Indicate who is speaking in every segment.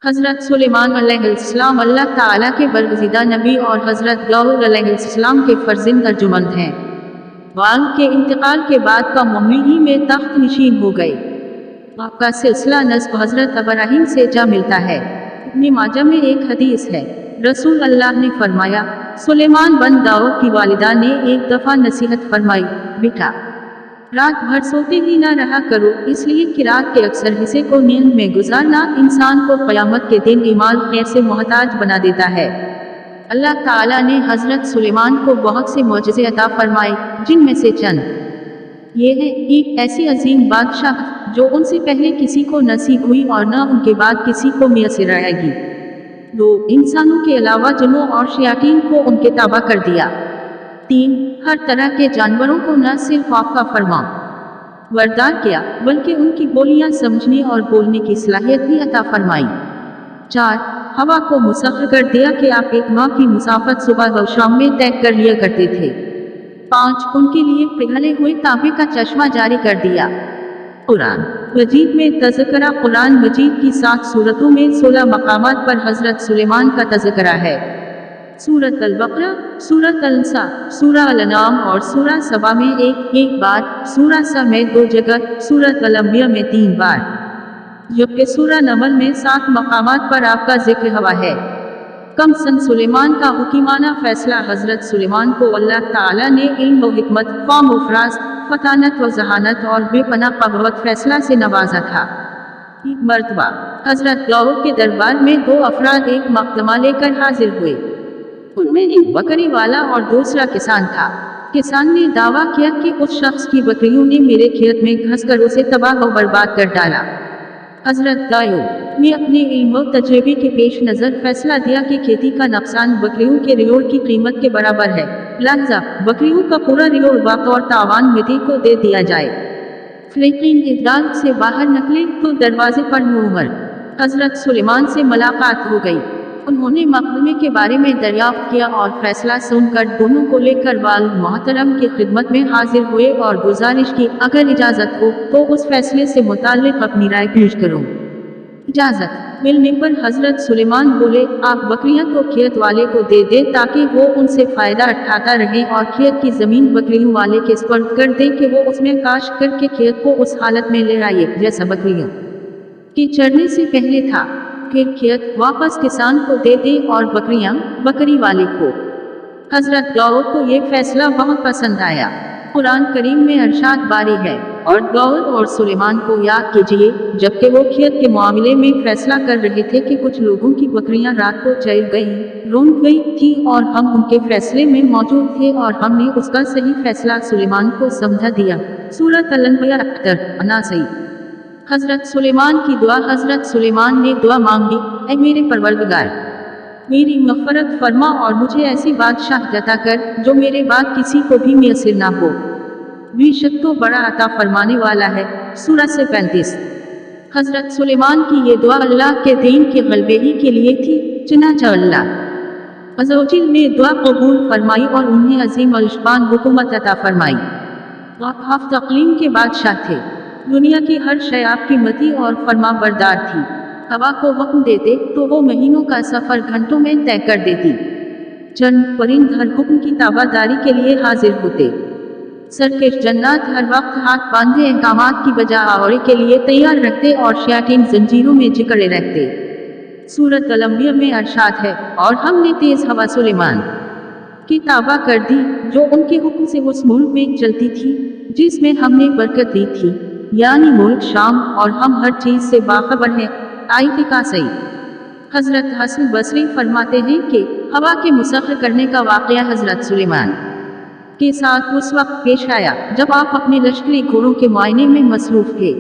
Speaker 1: हज़रत सुलेमान अलैहिस्सलाम अल्लाह ताला के बरगज़िदा नबी और हज़रत दाऊद अलैहिस्सलाम के फ़र्ज़िंद अर्जुमंद हैं। वाल के इंतकाल के बाद का मुम्मी ही में तख्त नशीन हो गए। आपका सिलसिला नस्ब हज़रत इब्राहीम से जा मिलता है। इब्न माजा में एक हदीस है, रसूल अल्लाह ने फरमाया, सुलेमान बन दाऊद की वालिदा ने एक दफ़ा नसीहत फरमाई, बेटा रात भर सोते ही ना रहा करो, इसलिए कि रात के अक्सर हिस्से को नींद में गुजारना इंसान को क़यामत के दिन ईमाल खैर से मोहताज बना देता है। अल्लाह ताला ने हज़रत सुलेमान को बहुत से मोजज़े अता फरमाए, जिनमें से चंद ये है। एक ऐसी अजीम बादशाह जो उनसे पहले किसी को नसीब हुई और न उनके बाद किसी को मैसर आएगी। 2 इंसानों के अलावा जिन्नों और शयातीन को उनके ताबा कर दिया। 3 हर तरह के जानवरों को न सिर्फ आपका फरमा वरदार किया, बल्कि उनकी बोलियां समझने और बोलने की सलाहियत भी अता फरमाई। 4 हवा को मुसख्खर कर दिया कि आप एक माह की मुसाफत सुबह व शाम में तय कर लिया करते थे। 5 उनके लिए पिघले हुए तांबे का चश्मा जारी कर दिया। कुरान मजीद में तज़किरा कुरान मजीद की 7 सूरतों में 16 मकामात पर हज़रत सुलेमान का तज़किरा है। सूरत अल-बकरा, सूरत अल-निसा, सूरह अल-अनाम और सूरह सबा में एक बार, सूरह सा में 2 जगह, सूरत अल-अंबिया में 3 बार, जबकि सूरह नमल में 7 मकामात पर आपका जिक्र हुआ है। कम सन सुलेमान का हुकीमाना फैसला हज़रत सुलेमान को अल्लाह ताला ने इल्म व हिकमत, फ़ाम व फ़राज़, फतानत व ज़हानत और बेपनाह बग़ावत फैसला से नवाजा था। एक मर्तबा हज़रत दाऊद के दरबार में 2 अफराद एक मकदमा लेकर हाजिर हुए। उनमें एक बकरी वाला और दूसरा किसान था। किसान ने दावा किया कि उस शख्स की बकरियों ने मेरे खेत में घुसकर उसे तबाह व बर्बाद कर डाला। हज़रत दाऊद ने अपने इल्म व तजर्बे के पेश नज़र फैसला दिया कि खेती का नुकसान बकरियों के रियोड़ की कीमत के बराबर है, लिहाजा बकरियों का पूरा रियोड़ बतौर तावान मिट्टी को दे दिया जाए। लेकिन इदारत से बाहर निकले तो दरवाजे पर नूमर हज़रत सुलेमान से मुलाकात हो गई। उन्होंने मकदमे के बारे में दरियाफ्त किया और फैसला सुनकर दोनों को लेकर वाल मोहतरम की खिदमत में हाजिर हुए और गुजारिश की, अगर इजाज़त हो तो उस फैसले से मुताल्लिक़ अपनी राय पेश करो। इजाज़त मिलने पर हज़रत सुलेमान बोले, आप बकरियां तो खेत वाले को दे दे ताकि वो उनसे फ़ायदा उठाता रहे और खेत की ज़मीन बकरियों वाले के सुपुर्द कर दे कि वो उसमें काश करके खेत को उस हालत में ले आए जैसा बकरियों के चरने से पहले था। फिर खेत वापस किसान को दे दे और बकरियां बकरी वाले को। हज़रत दाऊद को ये फैसला बहुत पसंद आया। कुरान करीम में इरशाद बारी है, और दाऊद और सुलेमान को याद कीजिए जबकि वो खेत के मामले में फैसला कर रहे थे कि कुछ लोगों की बकरियां रात को चर गई, रोंद गई थी और हम उनके फैसले में मौजूद थे और हमने उसका सही फैसला सुलेमान को समझा दिया। सूरत अल-अंबिया अनासई। हज़रत सुलेमान की दुआ। हज़रत सुलेमान ने दुआ मांगी, ऐ मेरे परवरदिगार, मेरी मग़फ़रत फरमा और मुझे ऐसी बादशाह अता कर जो मेरे बाद किसी को भी मैसर ना हो। बेशक तो बड़ा अता फरमाने वाला है। सूरह से 35। हज़रत सुलेमान की ये दुआ अल्लाह के दीन के ग़लबे ही के लिए थी, चुनांचे अल्लाह अज़्ज़ व जल ने दुआ कबूल फरमाई और उन्हें अज़ीम अल-शान हुकूमत अता फरमाई। आप तक़लीम के बादशाह थे। दुनिया की हर शय आपकी मती और फरमा बरदार थी। हवा को हुक्म देते तो वो महीनों का सफ़र घंटों में तय कर देती। चंद परिंद हर हुक्म की ताबादारी के लिए हाजिर होते। सरकश जन्नात हर वक्त हाथ बांधे अहकामात की बजा आवड़ी के लिए तैयार रखते और शयातीन जंजीरों में जकड़े रहते। सूरत अल-अंबिया में इरशाद है, और हमने तेज हवा सुलेमान की ताबा कर दी जो उनके हुक्म से उस मुल्क में चलती थी जिसमें हमने बरकत दी थी, यानी मुल्क शाम, और हम हर चीज़ से बाखबर हैं। आयत का सही। हज़रत हसन बसरी फरमाते हैं कि हवा के मुसख्खर करने का वाक़या हज़रत सुलेमान के साथ उस वक्त पेश आया जब आप अपने लश्करी घोड़ों के मुआयने में मसरूफ़ थे।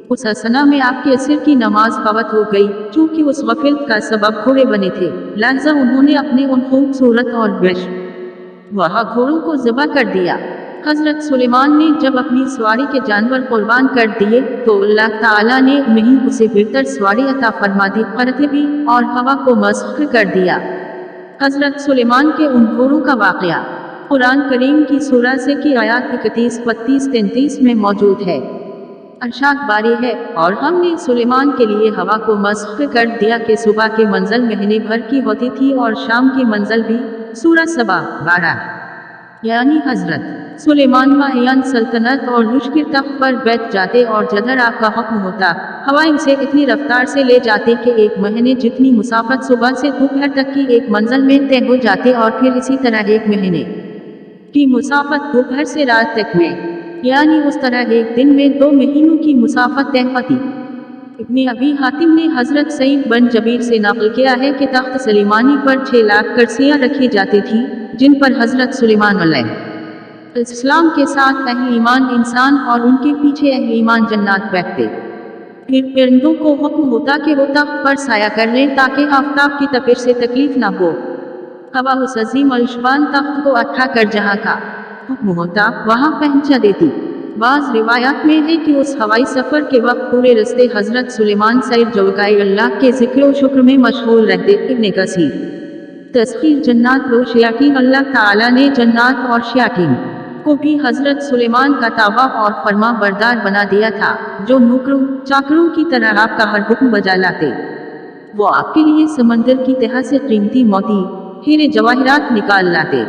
Speaker 1: उस असना में आपके असर की नमाज फवत हो गई। चूँकि उस गफलत का सबब घोड़े बने थे, लिहाजा उन्होंने अपने उन खूबसूरत और बेश वहाँ घोड़ों को ज़बह कर दिया। हज़रत सुलेमान ने जब अपनी सवारी के जानवर कुर्बान कर दिए तो अल्लाह ताला ने उन्हें उसे बेहतर सवारी अता फरमा दी, करते भी और हवा को मसख्खर कर दिया। हज़रत सुलेमान के उन घोड़ों का वाक़या कुरान करीम की सूरह से की आयत 31, 32, 33 में मौजूद है। अरशाद बारी है, और हमने सुलेमान के लिए हवा को मस्ख कर दिया कि सुबह के मंजिल महीने भर की होती थी और शाम की मंजिल भी। सूरह सबा 12। यानी हजरत सुलेमान माहियान सल्तनत और मुश्किल तख्त पर बैठ जाते और जधर आपका हुक्म होता, हवाएं उसे इतनी रफ्तार से ले जाते कि एक महीने जितनी मुसाफत सुबह से दोपहर तक की एक मंजिल में तय हो जाती और फिर इसी तरह एक महीने की मुसाफत दोपहर से रात तक में, यानी उस तरह एक दिन में 2 महीनों की मुसाफत तय होती। इब्ने अबी हातिम ने हजरत सईद बिन जबीर से नकल किया है कि तख्त सलीमानी पर 6 लाख कुर्सियां रखी जाती थी, जिन पर हजरत सुलेमान अलैहिस्सलाम के साथ अहले ईमान इंसान और उनके पीछे अहले ईमान जन्नात बैठते। फिर परिंदों को हुक्म होता कि वो तख्त पर साया कर लें ताकि आफताब की तपिश से तकलीफ न हो। हवा उस अजीम अलशबान तख्त को अट्ठा कर जहाँ का हुक्म होता वहाँ पहुँचा देती। बाज़ रिवायात में है कि उस हवाई सफ़र के वक्त पूरे रस्ते हजरत सुलेमान सैर जौकाए अल्लाह के जिक्र व शुक्र में मशगूल रहते। इब्ने कसीर तस्खीर जन्नात व शयातीन। अल्लाह ताला ने जन्नात और शयातीन को भी हजरत सुलेमान का ताबा और फरमा बरदार बना दिया था, जो नौकरों चाकरों की तरह आपका हर हुक्म बजा लाते। वो आपके लिए समंदर की तह से कीमती मोती हीरे जवाहरात निकाल लाते।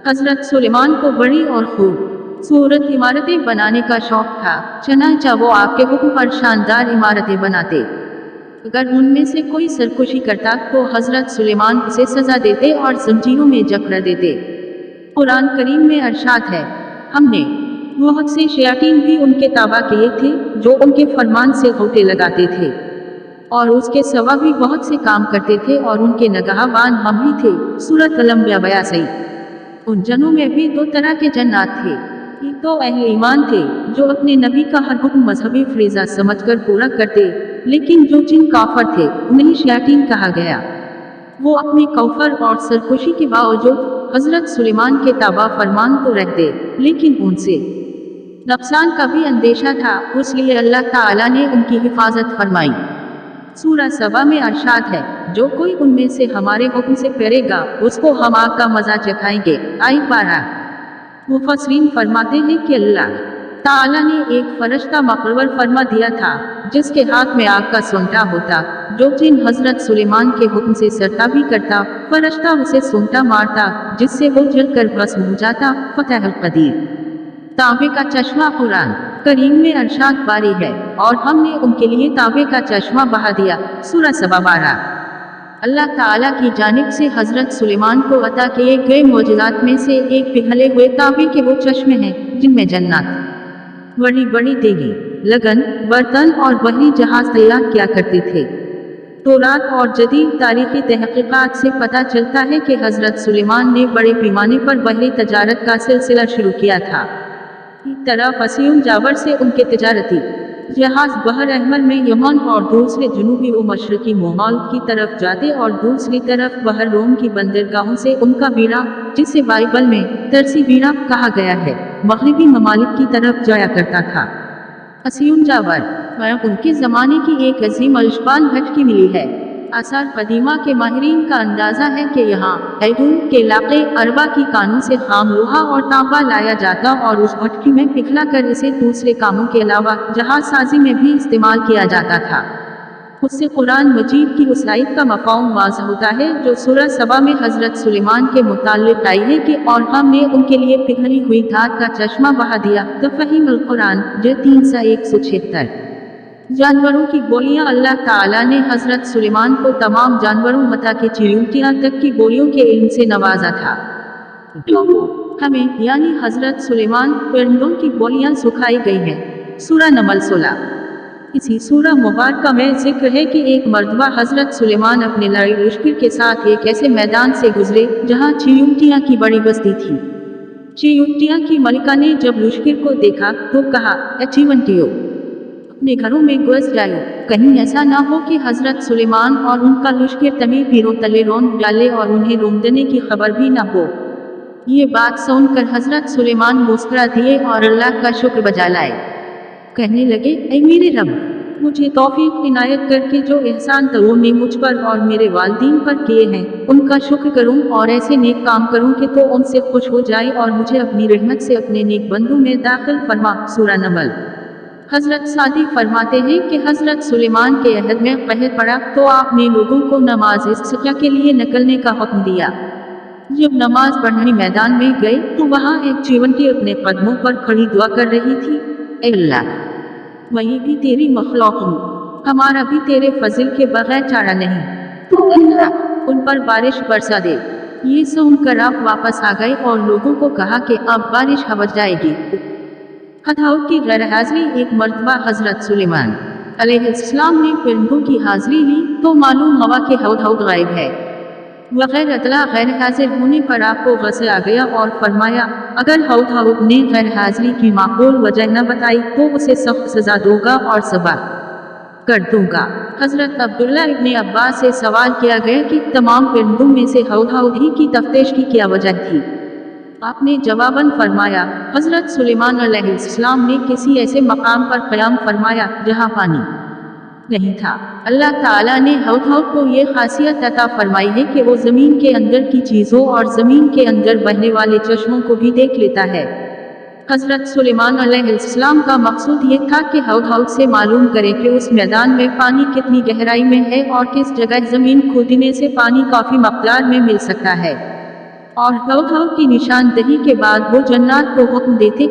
Speaker 1: हजरत सुलेमान को बड़ी और खूबसूरत इमारतें बनाने का शौक था, चनाचा वो आपके हुक्म पर शानदार इमारतें बनाते। अगर उनमें से कोई सरकशी करता तो हजरत सुलेमान उसे सजा देते और जंजीरों में जकड़ देते। कुरान करीम में अरशाद है, हमने बहुत से शयातीन भी उनके ताबा किए थे जो उनके फरमान से होटे लगाते थे, और उसके सवा भी बहुत से काम करते थे और उनके नगहबान हम ही थे। सूरत अल-अंबिया 82। उन जनों में भी 2 तरह के जन्नात थे। एक तो अहले ईमान थे जो अपने नबी का हर हुक्म मजहबी फरीज़ा समझकर पूरा करते, लेकिन जो जिन काफर थे उन्हें शयातीन कहा गया। वो अपने कौफर और सरकशी के बावजूद हजरत सुलेमान के ताबा फरमान तो रहते, लेकिन उनसे नुकसान का भी अंदेशा था, इसलिए अल्लाह ताला ने उनकी हिफाजत फरमाई। सूरह सबा में अरशाद है, जो कोई उनमें से हमारे हुक्म से परेगा उसको हम आग का मजा चखाएंगे। आयत 12। मुफस्सिरीन फरमाते हैं कि अल्लाह ताला ने एक फरिश्ता मुकर्रर फरमा दिया था जिसके हाथ में आग का सोंटा होता, जो जिन हजरत सुलेमान के हुक्म से सरता भी करता। फरिश्ता उसे सोंटा मारता जिससे वो जलकर भस्म हो जाता। फतह कदीर। तांबे का चश्मा। कुरान करीम में अरशाद बारी है, और हमने उनके लिए तांबे का चश्मा बहा दिया। सूरह सबा 12। अल्लाह ताला की जानिब से हजरत सुलेमान को अता किए गए मौजूदात में से एक पिघले हुए तांबे के वो चश्मे हैं जिनमें जन्नत बड़ी बड़ी देगी, लगन, बर्तन और बहरी जहाज तैयार किया करते थे। तौरात और जदीद तारीखी तहकीकात से पता चलता है कि हजरत सुलेमान ने बड़े पैमाने पर बहरी तजारत का सिलसिला शुरू किया था। एक तरफ असीम जावर से उनके तजारती जहाज बहर अहमर में यमन और दूसरे जुनूबी व मशरकी मोमाल की तरफ जाते और दूसरी तरफ बहर रोम की बंदरगाहों से उनका बीड़ा, जिसे बाइबल में तरसी बीड़ा कहा गया है, मगरिबी ममालिक की तरफ जाया करता था। असीम जावर उनके ज़माने की एक अजीम अलशबान भटकी मिली है। आसार कदीमा के माहिरीन का अंदाज़ा है कि यहाँ ऐदून के इलाके अरबा की कानों से खाम लोहा और तांबा लाया जाता और उस भट्टी में पिघला कर इसे दूसरे कामों के अलावा जहाज साजी में भी इस्तेमाल किया जाता था। उससे कुरान मजीद की उस आयत का मफ़हूम वाज़ह होता है जो सूरह सबा में हजरत सुलेमान के मुताल्लिक़ आई है कि और हमने उनके लिए पिघली हुई धात का चश्मा बहा दिया। तफ़हीमुल कुरान ज 376। जानवरों की बोलियां। अल्लाह ताला ने हजरत सुलेमान को तमाम जानवरों मता के चिड़ियों तक की बोलियों के इल्म से नवाजा था। हमें यानी हजरत सुलेमान परिंदों की बोलियां सिखाई गई हैं। सूरह नमल 16। इसी सूरह मुबारक में जिक्र है कि एक मर्तबा हजरत सुलेमान अपने लड़ाई लश्कर के साथ एक ऐसे मैदान से गुजरे जहां चिड़ियों की बड़ी बस्ती थी। चिड़ियों की मलिका ने जब लश्कर को देखा तो कहा, चिवंटियों, अपने घरों में घुस जाओ, कहीं ऐसा ना हो कि हजरत सुलेमान और उनका लश्कर तमे पीरों तले रौंद डाले और उन्हें रोंदने की खबर भी ना हो। ये बात सुनकर हजरत सुलेमान मुस्कुरा दिए और अल्लाह का शुक्र बजा लाए। कहने लगे, ऐ मेरे रब, मुझे तौफीक इनायत करके जो एहसान तूने मुझ पर और मेरे वालिदैन पर किए हैं उनका शुक्र करूं और ऐसे नेक काम करूं कि तो उनसे खुश हो जाए और मुझे अपनी रहमत से अपने नेक बंदों में दाखिल फरमा। सूरह नमल हजरत सादी फरमाते हैं कि हजरत सुलेमान के अहद में कहर पड़ा तो आपने लोगों को नमाज इस्तिस्का के लिए निकलने का हुक्म दिया। जब नमाज पढ़ने मैदान में गए तो वहाँ एक जीवंती अपने कदमों पर खड़ी दुआ कर रही थी, ऐ अल्लाह, वही भी तेरी मखलूक हूँ, हमारा भी तेरे फजिल के बगैर चारा नहीं, तो अल्लाह उन पर बारिश बरसा दे। ये सुनकर आप वापस आ गए और लोगों को कहा कि अब बारिश हो जाएगी। हदहद की गैर हाजिरी। एक मरतबा हजरत सुलेमान अलैहिस्सलाम ने परिंदों की हाजिरी ली तो मालूम हुआ कि हदहद गायब है। बगैर अतला गैर हाजिर होने पर आपको गुस्सा आ गया और फरमाया, अगर हदहद ने गैर हाजिरी की माकूल वजह न बताई तो उसे सख्त सजा दूंगा और सबा कर दूंगा। हजरत अब्दुल्ला इब्ने अब्बास से सवाल किया गया कि तमाम परिंदों में से हदहद ही की तफ्तीश की क्या वजह थी? आपने जवाबन फरमाया, हजरत सुलेमान अलैहिस्सलाम ने किसी ऐसे मकाम पर क़याम फरमाया जहाँ पानी नहीं था। अल्लाह ताला ने हदहद को ये खासियत अता फरमाई है कि वो ज़मीन के अंदर की चीज़ों और ज़मीन के अंदर बहने वाले चश्मों को भी देख लेता है। हजरत सुलेमान अलैहिस्सलाम का मकसूद ये था कि हदहद से मालूम करे कि उस मैदान में पानी कितनी गहराई में है और किस जगह ज़मीन खोदने से पानी काफ़ी मकदार में मिल सकता है। और हदहद की निशानदही के बाद वो जन्नात को हुक्म देते